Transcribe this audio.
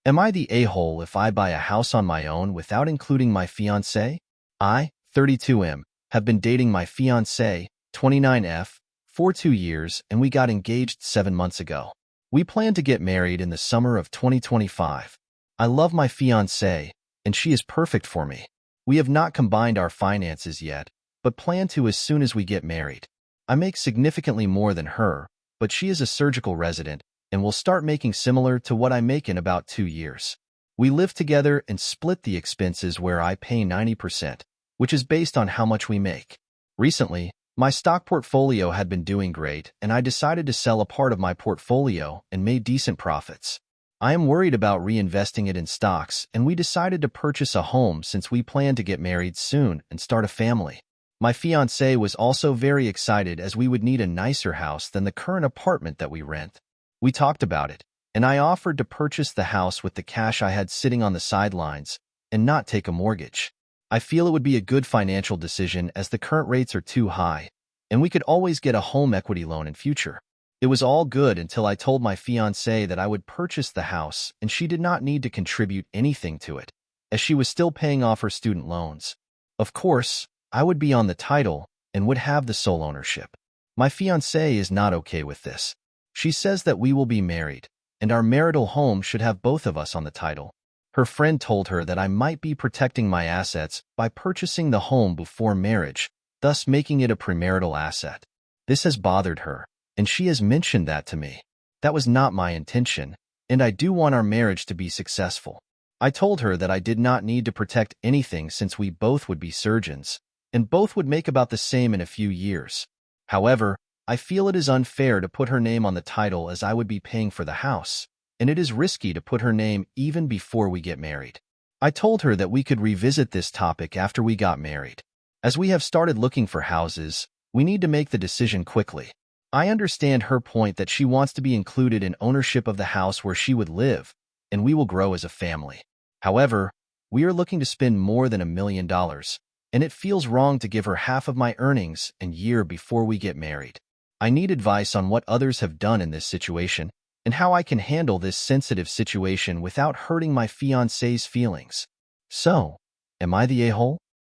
Am I the a-hole if I buy a house on my own without including my fiancé? I, 32M, have been dating my fiancé, 29F, for 2 years, and we got engaged 7 months ago. We plan to get married in the summer of 2025. I love my fiancé, and she is perfect for me. We have not combined our finances yet, but plan to as soon as we get married. I make significantly more than her, but she is a surgical resident and will start making similar to what I make in about 2 years. We live together and split the expenses where I pay 90%, which is based on how much we make. Recently, my stock portfolio had been doing great, and I decided to sell a part of my portfolio and made decent profits. I am worried about reinvesting it in stocks, and we decided to purchase a home since we plan to get married soon and start a family. My fiancé was also very excited as we would need a nicer house than the current apartment that we rent. We talked about it, and I offered to purchase the house with the cash I had sitting on the sidelines and not take a mortgage. I feel it would be a good financial decision as the current rates are too high, and we could always get a home equity loan in future. It was all good until I told my fiancé that I would purchase the house and she did not need to contribute anything to it, as she was still paying off her student loans. Of course, I would be on the title and would have the sole ownership. My fiancé is not okay with this. She says that we will be married, and our marital home should have both of us on the title. Her friend told her that I might be protecting my assets by purchasing the home before marriage, thus making it a premarital asset. This has bothered her, and she has mentioned that to me. That was not my intention, and I do want our marriage to be successful. I told her that I did not need to protect anything since we both would be surgeons, and both would make about the same in a few years. However, I feel it is unfair to put her name on the title as I would be paying for the house, and it is risky to put her name even before we get married. I told her that we could revisit this topic after we got married. As we have started looking for houses, we need to make the decision quickly. I understand her point that she wants to be included in ownership of the house where she would live, and we will grow as a family. However, we are looking to spend more than $1 million, and it feels wrong to give her half of my earnings a year before we get married. I need advice on what others have done in this situation and how I can handle this sensitive situation without hurting my fiancé's feelings. So, am I the a-hole?